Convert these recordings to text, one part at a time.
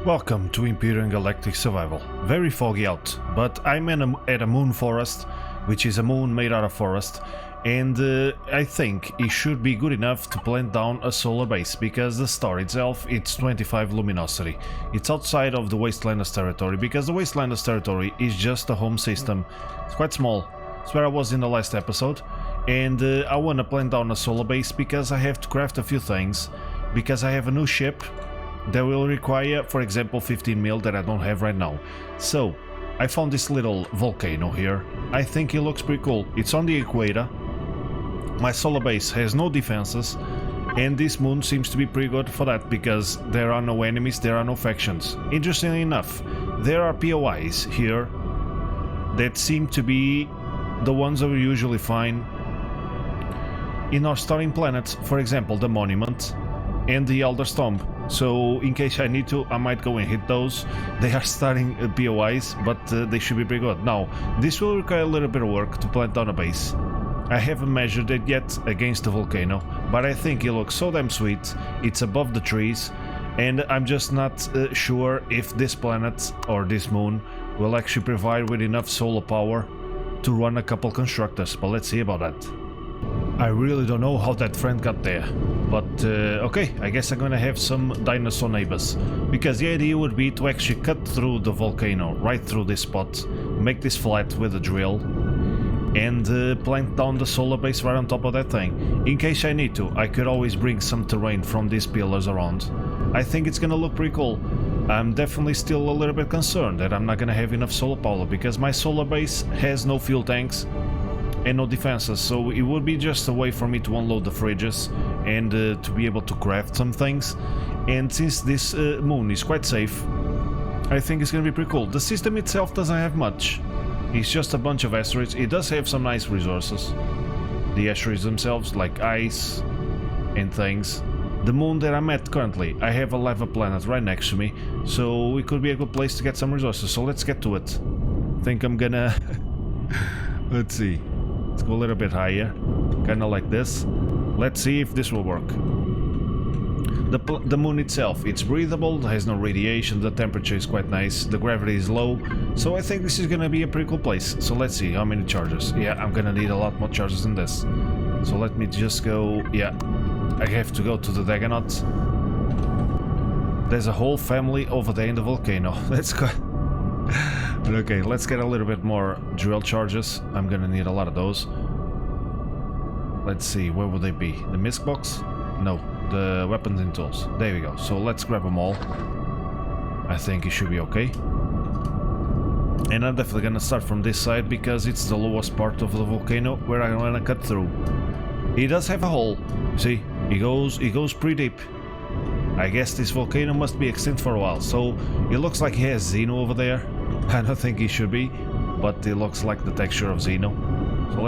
Welcome to Empyrion Galactic Survival. Very foggy out, but I'm at a moon forest, which is a moon made out of forest, and I think it should be good enough to plant down a solar base, because the star itself, it's 25 luminosity. It's outside of the Wastelanders territory, because the Wastelanders territory is just a home system. It's quite small. It's where I was in the last episode, and I want to plant down a solar base because I have to craft a few things, because I have a new ship that will require, for example, 15 mil that I don't have right now. So I found this little volcano here. I think it looks pretty cool. It's on the equator. My solar base has no defenses, and this moon seems to be pretty good for that because there are no enemies, there are no factions. Interestingly enough, there are POIs here that seem to be the ones that we usually find in our starting planets. For example, the Monument and the Elder Tomb. So in case I need to, I might go and hit those. They are starting POIs, but they should be pretty good. Now, this will require a little bit of work to plant down a base. I haven't measured it yet against the volcano, but I think it looks so damn sweet. It's above the trees, and I'm just not sure if this planet or this moon will actually provide with enough solar power to run a couple constructors, but let's see about that. I really don't know how that friend got there, but okay, I guess I'm gonna have some dinosaur neighbors, because the idea would be to actually cut through the volcano, right through this spot, make this flat with a drill, and plant down the solar base right on top of that thing. In case I need to, I could always bring some terrain from these pillars around. I think it's gonna look pretty cool. I'm definitely still a little bit concerned that I'm not gonna have enough solar power, because my solar base has no fuel tanks and no defenses, so it would be just a way for me to unload the fridges and to be able to craft some things. And since this moon is quite safe, I think it's gonna be pretty cool. The system itself doesn't have much. It's just a bunch of asteroids. It does have some nice resources, the asteroids themselves, like ice and things. The moon that I'm at currently, I have a lava planet right next to me, so it could be a good place to get some resources. So let's get to it. I think I'm gonna let's see. Let's go a little bit higher, kind of like this. Let's see if this will work. The moon itself, it's breathable, has no radiation, the temperature is quite nice, the gravity is low, so I think this is gonna be a pretty cool place. So let's see, how many charges? Yeah, I'm gonna need a lot more charges than this. So let me just go, yeah, I have to go to the Dagonaut. There's a whole family over there in the volcano. Let's go. Okay, let's get a little bit more drill charges. I'm gonna need a lot of those. Let's see, where would they be? The misc box? No, the weapons and tools. There we go. So let's grab them all. I think it should be okay. And I'm definitely gonna start from this side because it's the lowest part of the volcano where I'm gonna cut through. It does have a hole. See, it goes pretty deep. I guess this volcano must be extinct for a while, so it looks like he has Xeno over there. I don't think he should be, but it looks like the texture of Xeno. So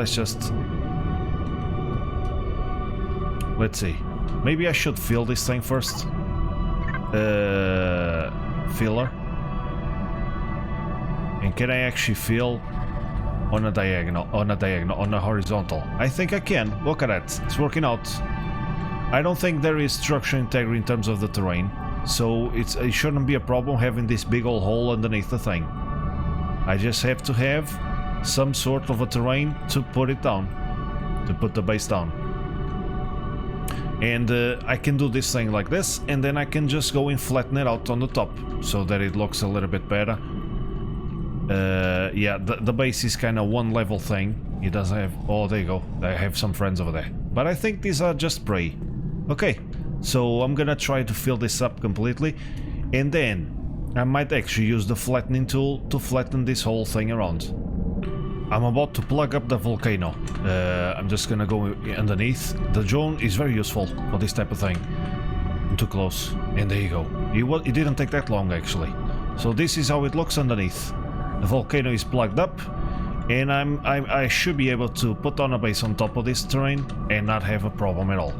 let's see. Maybe I should fill this thing first. Filler. And can I actually fill on a diagonal, on a horizontal? I think I can. Look at that. It's working out. I don't think there is structural integrity in terms of the terrain, so it shouldn't be a problem having this big old hole underneath the thing. I just have to have some sort of a terrain to put it down, to put the base down. And I can do this thing like this, and then I can just go and flatten it out on the top, so that it looks a little bit better. Yeah, the base is kind of one level thing. It doesn't have... Oh, there you go. I have some friends over there. But I think these are just prey. Okay, so I'm gonna try to fill this up completely, and then I might actually use the flattening tool to flatten this whole thing around. I'm about to plug up the volcano. I'm just gonna go underneath. The drone is very useful for this type of thing. I'm too close, and there you go. It didn't take that long actually. So this is how it looks underneath. The volcano is plugged up, and I should be able to put on a base on top of this terrain and not have a problem at all.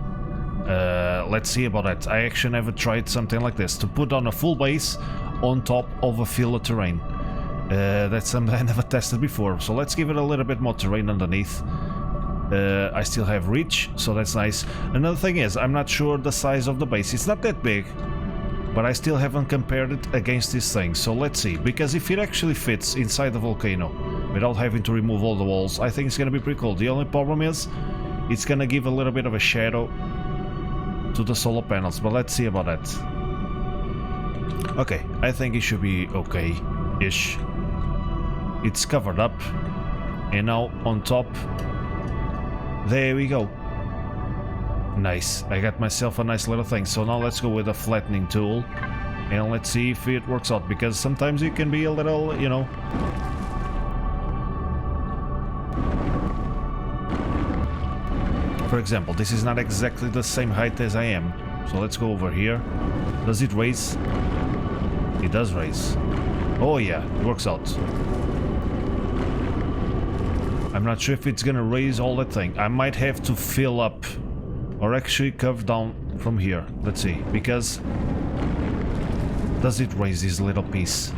Let's see about that. I actually never tried something like this, to put on a full base on top of a filler terrain. That's something I never tested before, so let's give it a little bit more terrain underneath. I still have reach, so that's nice. Another thing is, I'm not sure the size of the base. It's not that big, but I still haven't compared it against this thing, so let's see, because if it actually fits inside the volcano without having to remove all the walls, I think it's gonna be pretty cool. The only problem is it's gonna give a little bit of a shadow to the solar panels, but let's see about that. Okay, I think it should be okay-ish. It's covered up, and now on top, there we go. Nice, I got myself a nice little thing. So now let's go with a flattening tool, and let's see if it works out, because sometimes it can be a little, you know. For example, this is not exactly the same height as I am, so let's go over here. Does it raise? It does raise. Oh yeah, it works out. I'm not sure if it's gonna raise all that thing. I might have to fill up or actually curve down from here. Let's see, because does it raise this little piece?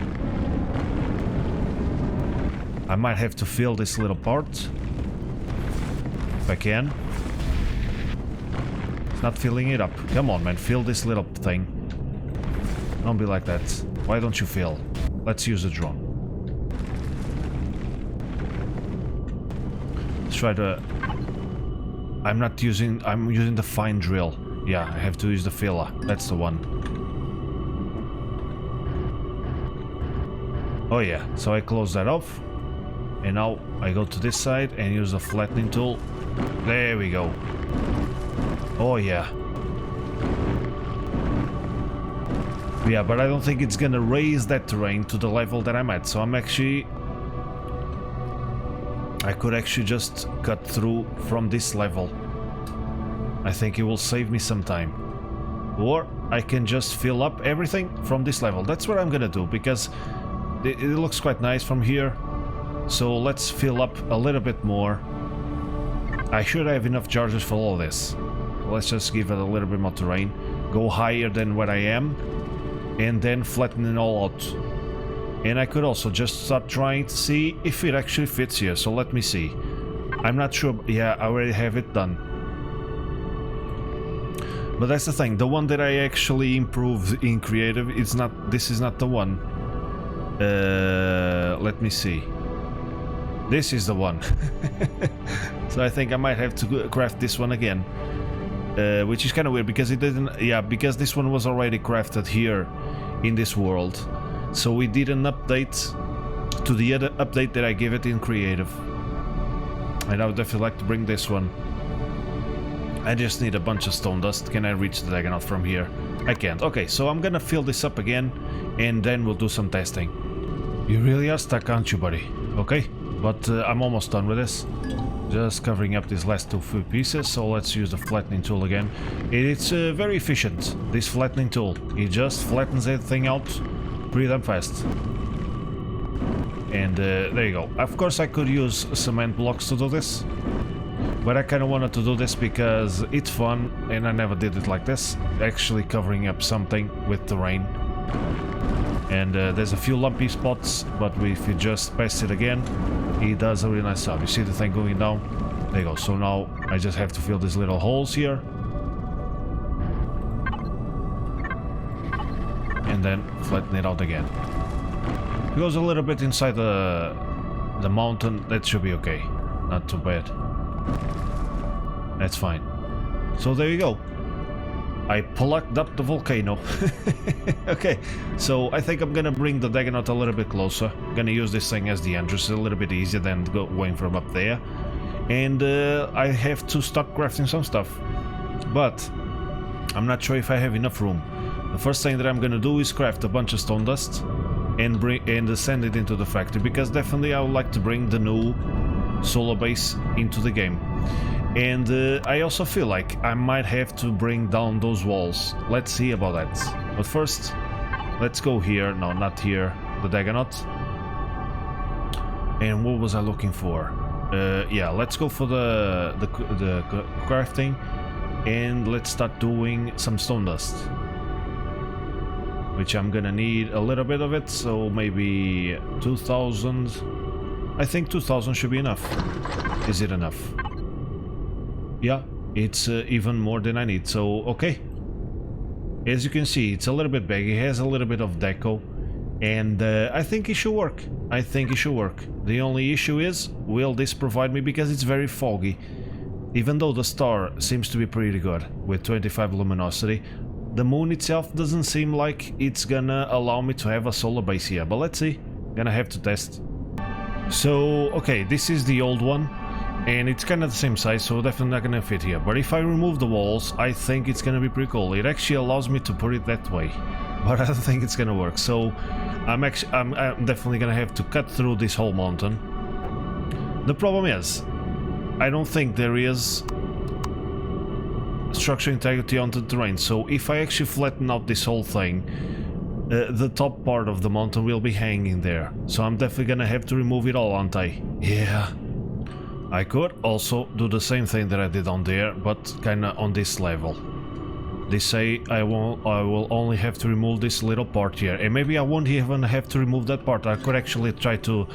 I might have to fill this little part if I can. It's not filling it up. Come on, man, fill this little thing. Don't be like that. Why don't you fill? Let's use the drone. Let's try to... I'm using the fine drill. Yeah, I have to use the filler. That's the one. Oh yeah, so I close that off. And now I go to this side and use the flattening tool. There we go. Oh yeah. Yeah, but I don't think it's gonna raise that terrain to the level that I'm at. So I'm actually... I could actually just cut through from this level. I think it will save me some time. Or I can just fill up everything from this level. That's what I'm gonna do, because it looks quite nice from here. So let's fill up a little bit more. I should have enough charges for all this. Let's just give it a little bit more terrain. Go higher than what I am. And then flatten it all out. And I could also just start trying to see if it actually fits here. So let me see. I'm not sure. Yeah, I already have it done. But that's the thing. The one that I actually improved in creative, it's not. This is not the one. Let me see. This is the one. So I think I might have to craft this one again. Which is kind of weird because it didn't... Yeah, because this one was already crafted here in this world. So we did an update to the other update that I gave it in creative. And I would definitely like to bring this one. I just need a bunch of stone dust. Can I reach the Dagonaut from here? I can't. Okay, so I'm gonna fill this up again and then we'll do some testing. You really are stuck, aren't you, buddy? Okay, but I'm almost done with this. Just covering up these last two few pieces, so let's use the flattening tool again. It's very efficient, this flattening tool. It just flattens everything out pretty damn fast. And there you go. Of course I could use cement blocks to do this, but I kind of wanted to do this because it's fun and I never did it like this, actually covering up something with terrain. And there's a few lumpy spots, but if you just pass it again, it does a really nice job. You see the thing going down? There you go. So now I just have to fill these little holes here. And then flatten it out again. If it goes a little bit inside the mountain, that should be okay. Not too bad. That's fine. So there you go. I plucked up the volcano. Okay, so I think I'm gonna bring the Dagonaut a little bit closer. I'm gonna use this thing as the entrance, a little bit easier than going from up there. And I have to start crafting some stuff. But I'm not sure if I have enough room. The first thing that I'm gonna do is craft a bunch of stone dust and send it into the factory, because definitely I would like to bring the new solar base into the game. And I also feel like I might have to bring down those walls. Let's see about that. But first, let's go here. No, not here. The Dagonaut. And what was I looking for? Yeah, let's go for the crafting. And let's start doing some stone dust. Which I'm gonna need a little bit of it. So maybe 2,000. I think 2,000 should be enough. Is it enough? Yeah, it's even more than I need, so okay. As you can see, it's a little bit big, it has a little bit of deco, and I think it should work. I think it should work. The only issue is, will this provide me, because it's very foggy. Even though the star seems to be pretty good, with 25 luminosity, the moon itself doesn't seem like it's gonna allow me to have a solar base here, but let's see. Gonna have to test. So, okay, this is the old one, and it's kind of the same size, so definitely not gonna fit here. But if I remove the walls, I think it's gonna be pretty cool. It actually allows me to put it that way, but I don't think it's gonna work. So I'm definitely gonna have to cut through this whole mountain. The problem is, I don't think there is structural integrity on the terrain. So if I actually flatten out this whole thing, the top part of the mountain will be hanging there. So I'm definitely gonna have to remove it all, aren't I? Yeah. I could also do the same thing that I did on there, but kinda on this level. They say I will only have to remove this little part here, and maybe I won't even have to remove that part. I could actually try to,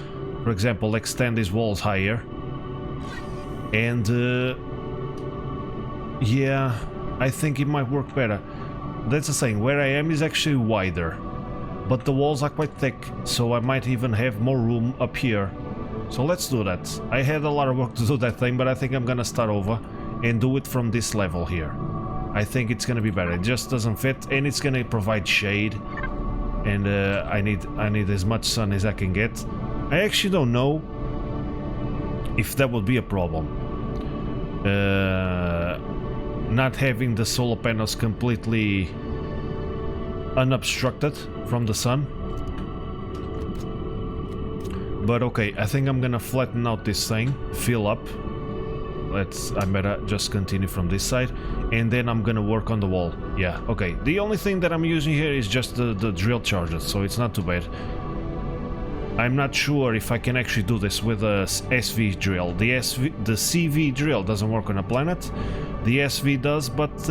for example, extend these walls higher. And yeah, I think it might work better. That's the thing, where I am is actually wider, but the walls are quite thick, so I might even have more room up here. So let's do that. I had a lot of work to do that thing, but I think I'm gonna start over and do it from this level here. I think it's gonna be better. It just doesn't fit, and it's gonna provide shade, and I need as much sun as I can get. I actually don't know if that would be a problem. Not having the solar panels completely unobstructed from the sun. But okay, I think I'm gonna flatten out this thing, fill up. I better just continue from this side, and then I'm gonna work on the wall. Yeah, okay. The only thing that I'm using here is just the drill charges, so it's not too bad. I'm not sure if I can actually do this with a SV drill. The CV drill doesn't work on a planet. The SV does, but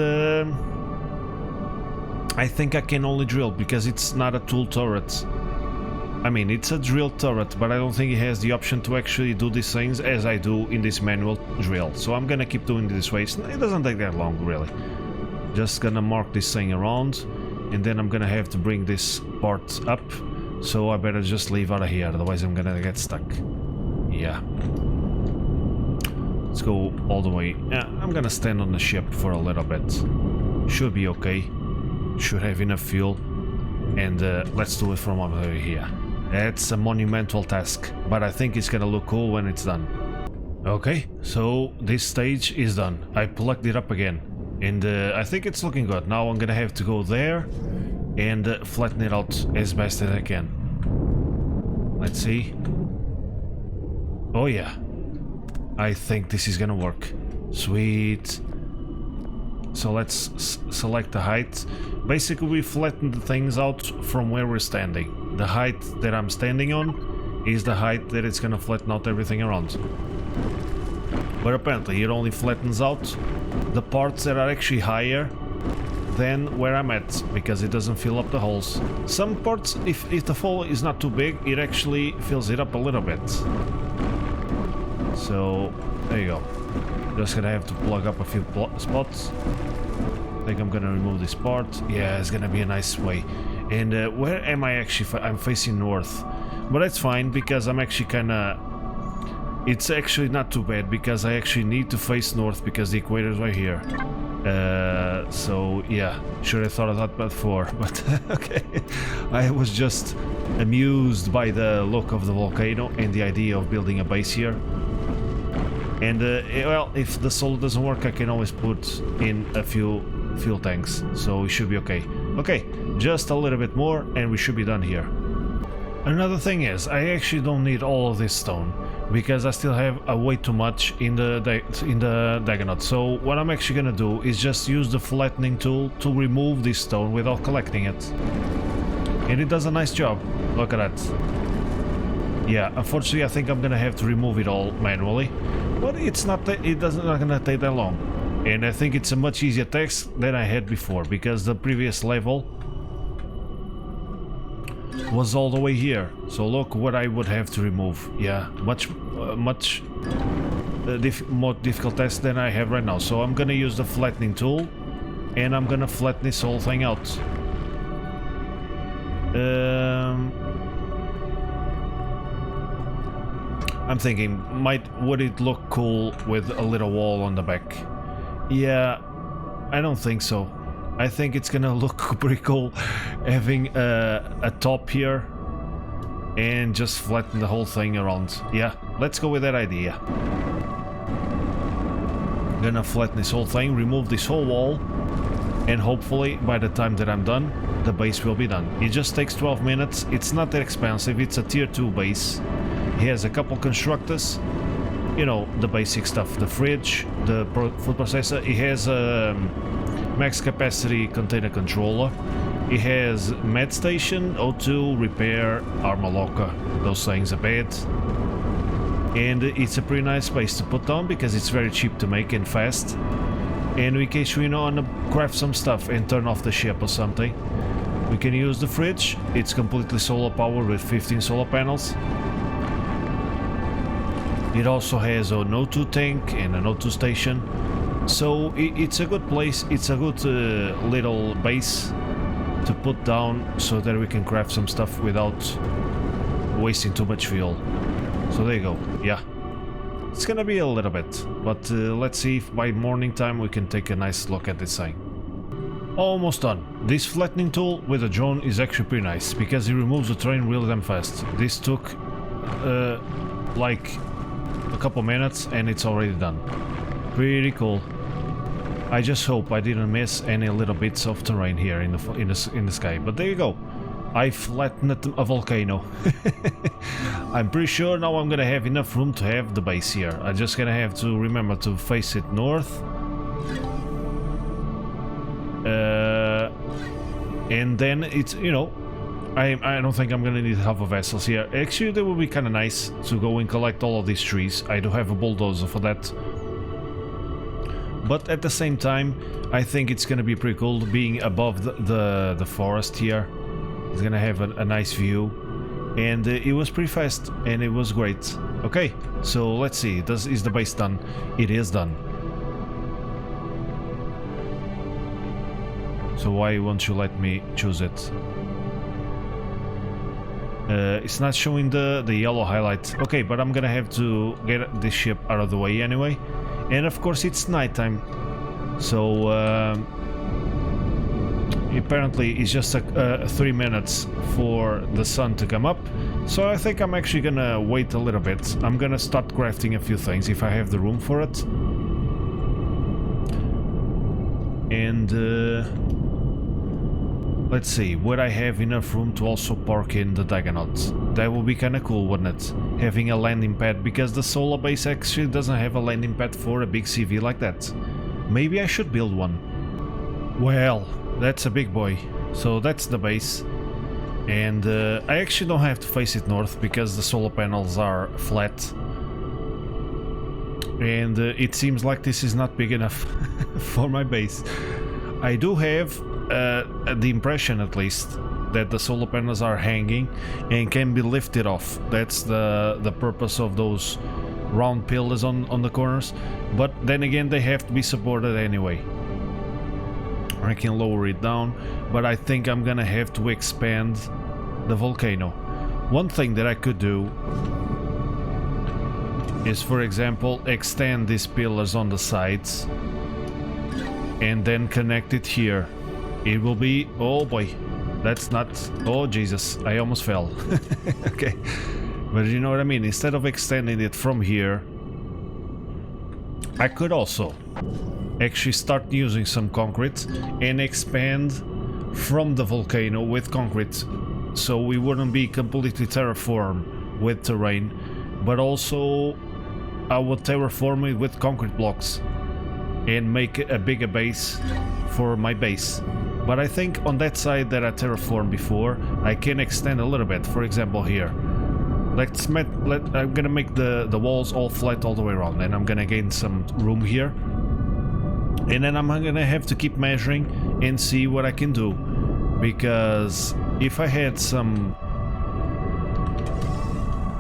I think I can only drill because it's not a tool turret. I mean, it's a drill turret, but I don't think it has the option to actually do these things as I do in this manual drill. So I'm gonna keep doing it this way. It doesn't take that long, really. Just gonna mark this thing around, and then I'm gonna have to bring this part up. So I better just leave out of here, otherwise I'm gonna get stuck. Yeah. Let's go all the way. Yeah, I'm gonna stand on the ship for a little bit. Should be okay. Should have enough fuel. And let's do it from over here. That's a monumental task, but I think it's gonna look cool when it's done. Okay, so this stage is done. I plugged it up again, and I think it's looking good. Now I'm gonna have to go there and flatten it out as best as I can. Let's see. Oh yeah, I think this is gonna work. Sweet. So let's select the height. Basically, we flatten the things out from where we're standing. The height that I'm standing on is the height that it's gonna flatten out everything around. But apparently it only flattens out the parts that are actually higher than where I'm at, because it doesn't fill up the holes. Some parts, if the hole is not too big, it actually fills it up a little bit. So, there you go. Just gonna have to plug up a few spots. I think I'm gonna remove this part. Yeah, it's gonna be a nice way. And where am I actually? I'm facing north. But that's fine, because I'm actually kinda... It's actually not too bad, because I actually need to face north, because the equator is right here. So yeah, should have thought of that before, but okay. I was just amused by the look of the volcano and the idea of building a base here. And well, if the solar doesn't work, I can always put in a few fuel tanks, so it should be okay. Okay, just a little bit more and we should be done here. Another thing is, I actually don't need all of this stone, because I still have way too much in the Dagonaut. So what I'm actually gonna do is just use the flattening tool to remove this stone without collecting it. And it does a nice job. Look at that. Yeah, unfortunately I think I'm gonna have to remove it all manually, but it's not gonna take that long. And I think it's a much easier task than I had before, because the previous level was all the way here. So look what I would have to remove. Yeah, much more difficult task than I have right now. So I'm gonna use the flattening tool and I'm gonna flatten this whole thing out. I'm thinking, would it look cool with a little wall on the back? Yeah, I don't think so. I think it's gonna look pretty cool having a top here and just flatten the whole thing around. Yeah, let's go with that idea. Gonna flatten this whole thing, remove this whole wall, and hopefully by the time that I'm done, the base will be done. It just takes 12 minutes. It's not that expensive. It's a tier 2 base. He has a couple constructors, you know, the basic stuff, the fridge, the food processor. He has a max capacity container controller. He has med station, O2, repair, armor locker, those things, a bed. And it's a pretty nice base to put down because it's very cheap to make and fast. And in case we want to craft some stuff and turn off the ship or something, we can use the fridge. It's completely solar powered with 15 solar panels. It also has an O2 tank and an O2 station. So it's a good place, it's a good little base to put down so that we can craft some stuff without wasting too much fuel. So there you go, yeah. It's gonna be a little bit, but let's see if by morning time we can take a nice look at this thing. Almost done. This flattening tool with a drone is actually pretty nice because it removes the terrain really damn fast. This took like a couple minutes and it's already done. Pretty cool. I just hope I didn't miss any little bits of terrain here in the sky. But there you go. I flattened a volcano. I'm pretty sure now I'm gonna have enough room to have the base here. I'm just gonna have to remember to face it north. And then it's, you know, I don't think I'm gonna need half of vessels here. Actually, that would be kind of nice to go and collect all of these trees. I do have a bulldozer for that. But at the same time, I think it's gonna be pretty cool being above the forest here. It's gonna have a nice view. And it was pretty fast and it was great. Okay, so let's see. Is the base done? It is done. So why won't you let me choose it? It's not showing the yellow highlight. Okay, but I'm gonna have to get this ship out of the way anyway. And of course it's nighttime. So apparently it's just 3 minutes for the sun to come up. So I think I'm actually gonna wait a little bit. I'm gonna start crafting a few things if I have the room for it. And let's see, would I have enough room to also park in the Dagonaut? That would be kinda cool, wouldn't it? Having a landing pad, because the solar base actually doesn't have a landing pad for a big CV like that. Maybe I should build one. Well, that's a big boy. So that's the base. And I actually don't have to face it north because the solar panels are flat. And it seems like this is not big enough for my base. I do have the impression, at least, that the solar panels are hanging and can be lifted off. That's the purpose of those round pillars on the corners. But then again, they have to be supported anyway. I can lower it down, but I think I'm gonna have to expand the volcano. One thing that I could do is, for example, extend these pillars on the sides and then connect it here. It will be, oh boy, that's not, oh Jesus, I almost fell. Okay, but you know what I mean, instead of extending it from here, I could also actually start using some concrete and expand from the volcano with concrete, so we wouldn't be completely terraformed with terrain, but also I would terraform it with concrete blocks and make a bigger base for my base. But I think on that side that I terraformed before, I can extend a little bit. For example, here, I'm gonna make the walls all flat all the way around, and I'm gonna gain some room here. And then I'm gonna have to keep measuring and see what I can do, because if I had some,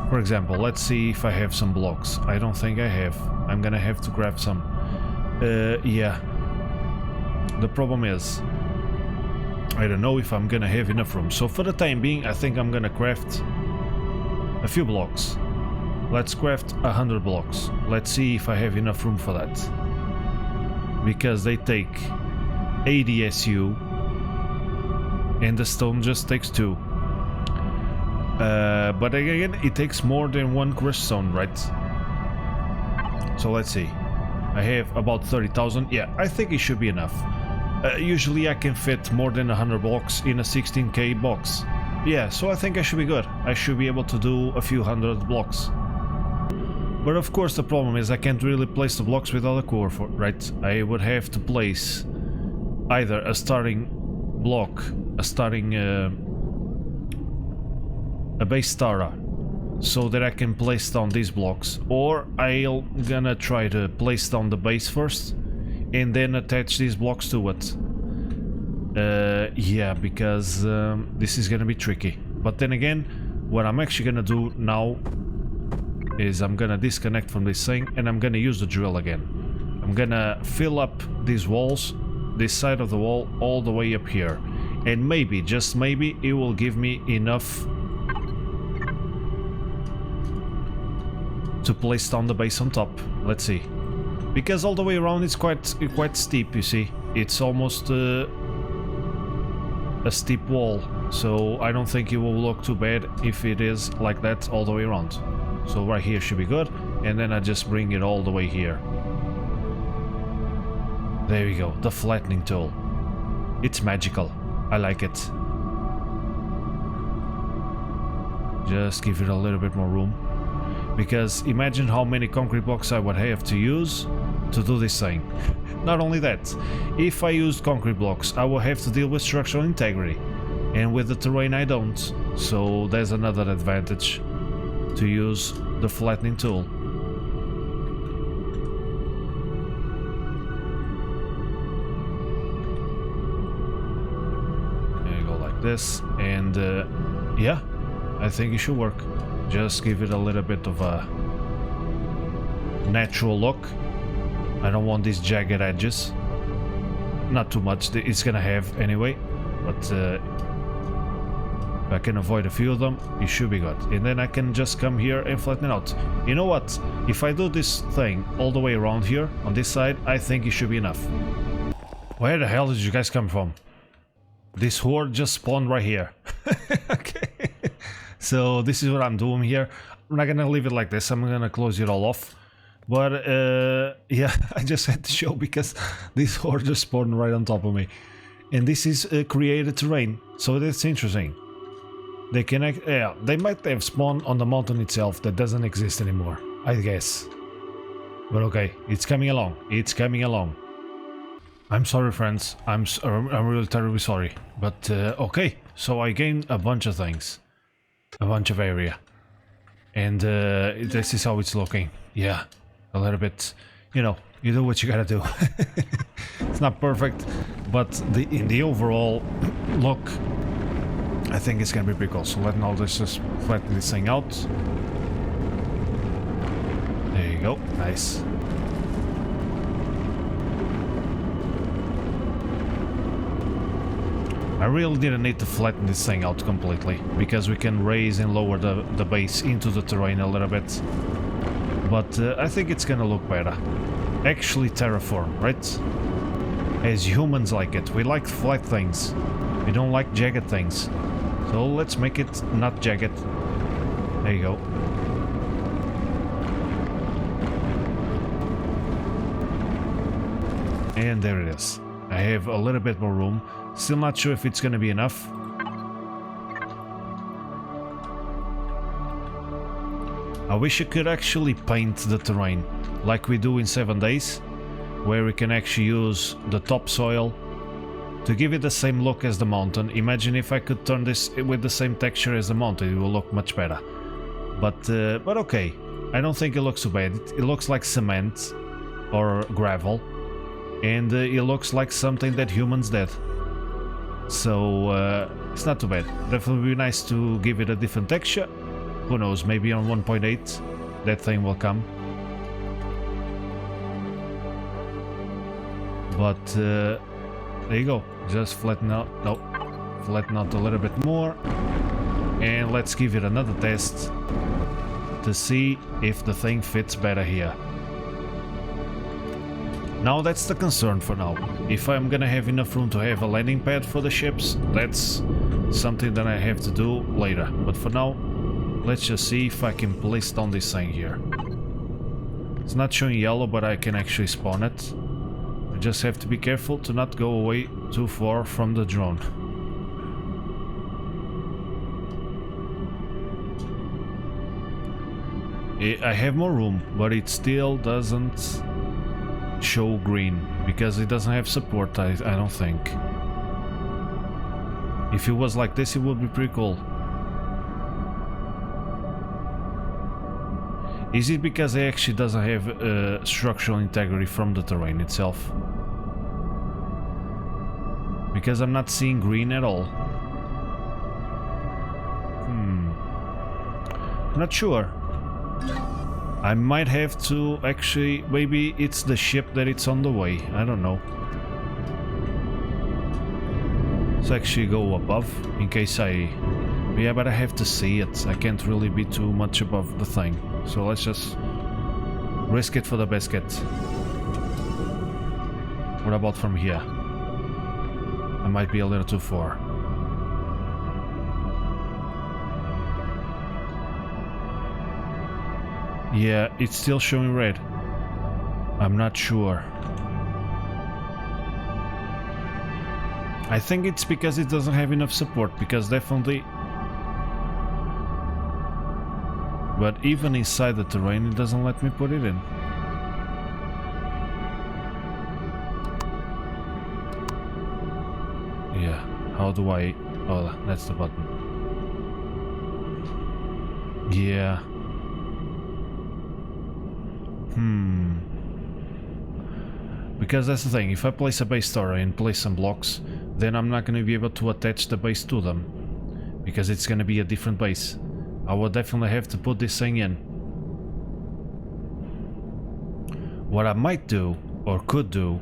for example, let's see if I have some blocks. I don't think I have. I'm gonna have to grab some. Yeah. The problem is, I don't know if I'm gonna have enough room. So for the time being, I think I'm gonna craft a few blocks. Let's craft 100 blocks. Let's see if I have enough room for that. Because they take 80 SU and the stone just takes 2. But again, it takes more than 1 crushed stone, right? So let's see. I have about 30,000. Yeah, I think it should be enough. Usually I can fit more than 100 blocks in a 16k box. Yeah, so I think I should be good. I should be able to do a few hundred blocks. But of course the problem is I can't really place the blocks without a core, right? I would have to place either a starting block, a base starter, so that I can place down these blocks, or I'll gonna try to place down the base first and then attach these blocks to it. Yeah, because this is gonna be tricky. But then again, what I'm actually gonna do now is I'm gonna disconnect from this thing and I'm gonna use the drill again. I'm gonna fill up these walls, this side of the wall, all the way up here. And maybe, just maybe, it will give me enough to place down the base on top. Let's see. Because all the way around it's quite steep, you see. It's almost a steep wall. So I don't think it will look too bad if it is like that all the way around. So right here should be good, and then I just bring it all the way here. There we go, the flattening tool. It's magical. I like it. Just give it a little bit more room. Because imagine how many concrete blocks I would have to use to do this thing. Not only that, if I used concrete blocks, I will have to deal with structural integrity. And with the terrain I don't. So there's another advantage to use the flattening tool. There you go, like this, and yeah, I think it should work. Just give it a little bit of a natural look. I don't want these jagged edges. Not too much, it's gonna have anyway, but if I can avoid a few of them, it should be good. And then I can just come here and flatten it out. You know what? If I do this thing all the way around here, on this side, I think it should be enough. Where the hell did you guys come from? This horde just spawned right here. Okay. So this is what I'm doing here. I'm not gonna leave it like this. I'm gonna close it all off. But yeah, I just had to show because this horde just spawned right on top of me. And this is created terrain. So that's interesting. They can, yeah, they might have spawned on the mountain itself that doesn't exist anymore, I guess. But okay, it's coming along. It's coming along. I'm sorry, friends. I'm really terribly sorry. But okay, so I gained a bunch of things, a bunch of area, and this is how it's looking. Yeah, a little bit. You know, you do what you gotta do. It's not perfect, but in the overall look, I think it's gonna be pretty cool. So let's just flatten this thing out. There you go, nice. I really didn't need to flatten this thing out completely, because we can raise and lower the base into the terrain a little bit. But I think it's gonna look better. Actually terraform, right? As humans like it. We like flat things. We don't like jagged things. So let's make it not jagged. There you go. And there it is. I have a little bit more room. Still not sure if it's gonna be enough. I wish I could actually paint the terrain like we do in 7 days, where we can actually use the topsoil to give it the same look as the mountain. Imagine if I could turn this with the same texture as the mountain, it will look much better. But okay, I don't think it looks too bad. It looks like cement or gravel, and it looks like something that humans did. So it's not too bad. Definitely be nice to give it a different texture. Who knows, maybe on 1.8 that thing will come. But There you go. Just flatten out. No. Flatten out a little bit more. And let's give it another test to see if the thing fits better here. Now that's the concern for now. If I'm gonna have enough room to have a landing pad for the ships, that's something that I have to do later. But for now, let's just see if I can place down this thing here. It's not showing yellow, but I can actually spawn it. I just have to be careful to not go away too far from the drone. I have more room, but it still doesn't show green because it doesn't have support, I don't think. If it was like this, it would be pretty cool. Is it because it actually doesn't have structural integrity from the terrain itself? Because I'm not seeing green at all. I'm not sure. I might have to actually, maybe it's the ship that it's on the way, I don't know. Let's actually go above in case yeah, but I have to see it. I can't really be too much above the thing. So let's just risk it for the biscuit. What about from here? I might be a little too far. Yeah, it's still showing red. I'm not sure. I think it's because it doesn't have enough support, because definitely... But even inside the terrain, it doesn't let me put it in. Yeah, how do I... Oh, that's the button. Yeah. Because that's the thing, if I place a base tower and place some blocks, then I'm not going to be able to attach the base to them. Because it's going to be a different base. I will definitely have to put this thing in. What I might do, or could do,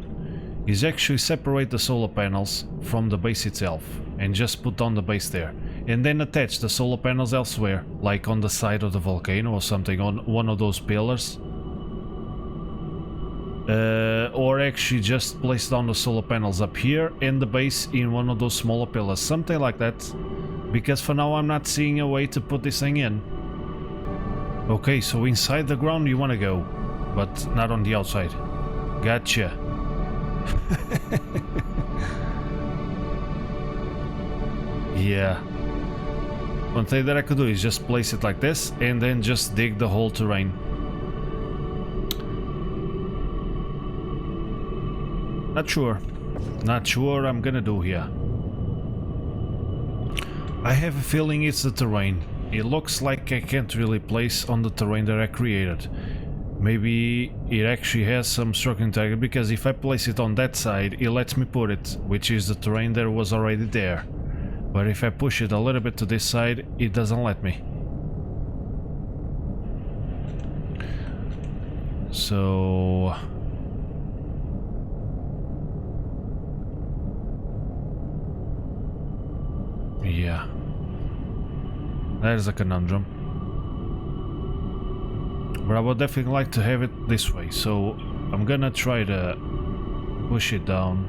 is actually separate the solar panels from the base itself and just put down the base there. And then attach the solar panels elsewhere, like on the side of the volcano or something, on one of those pillars. Or actually just place down the solar panels up here and the base in one of those smaller pillars, something like that. Because for now I'm not seeing a way to put this thing in. Okay, so inside the ground you want to go, but not on the outside. Gotcha. Yeah. One thing that I could do is just place it like this and then just dig the whole terrain. Not sure. Not sure I'm gonna do here. I have a feeling it's the terrain. It looks like I can't really place on the terrain that I created. Maybe it actually has some structural integrity, because if I place it on that side, it lets me put it, which is the terrain that was already there. But if I push it a little bit to this side, it doesn't let me. So... yeah. That is a conundrum. But I would definitely like to have it this way, so I'm gonna try to push it down.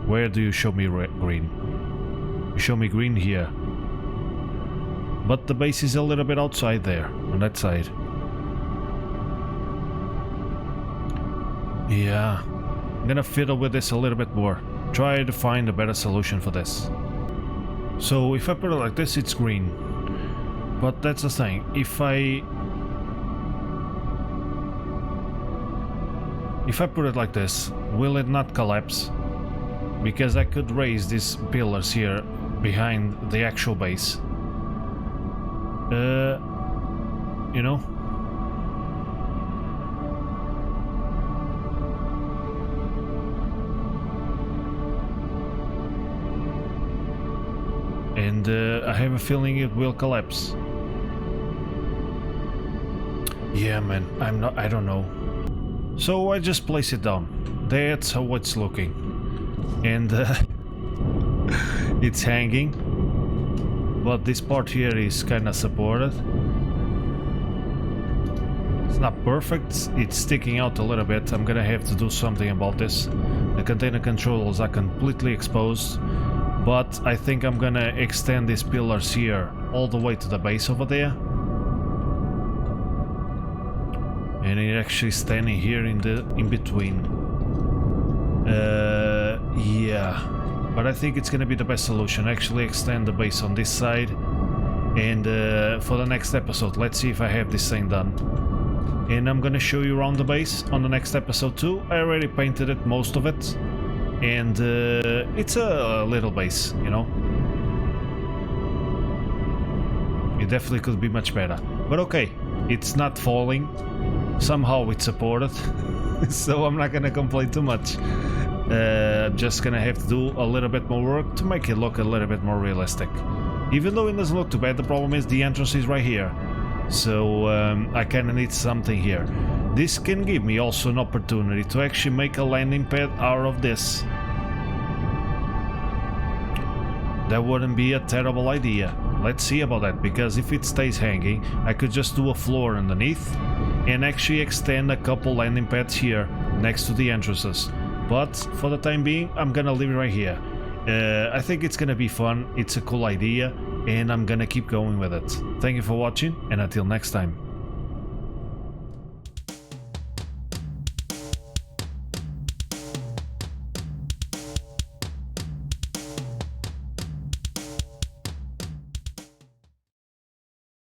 Where do you show me green? You show me green here. But the base is a little bit outside there, on that side. Yeah. I'm gonna fiddle with this a little bit more. Try to find a better solution for this. So if I put it like this, it's green. But that's the thing. If I put it like this, will it not collapse? Because I could raise these pillars here behind the actual base. You know? And I have a feeling it will collapse. Yeah, man, I don't know. So I just place it down. That's how it's looking. And it's hanging. But this part here is kind of supported. It's not perfect. It's sticking out a little bit. I'm gonna have to do something about this. The container controls are completely exposed. But I think I'm gonna extend these pillars here all the way to the base over there. And it actually standing here in between. Yeah. But I think it's gonna be the best solution. Actually extend the base on this side. And for the next episode, let's see if I have this thing done. And I'm gonna show you around the base on the next episode too. I already painted it, most of it. And it's a little base, you know. It definitely could be much better. But okay, it's not falling. Somehow it's supported. So I'm not gonna complain too much. I'm just gonna have to do a little bit more work to make it look a little bit more realistic. Even though it doesn't look too bad, the problem is the entrance is right here. So I kinda need something here. This can give me also an opportunity to actually make a landing pad out of this. That wouldn't be a terrible idea. Let's see about that, because if it stays hanging, I could just do a floor underneath and actually extend a couple landing pads here next to the entrances. But for the time being, I'm gonna leave it right here. I think it's gonna be fun, it's a cool idea, and I'm gonna keep going with it. Thank you for watching, and until next time.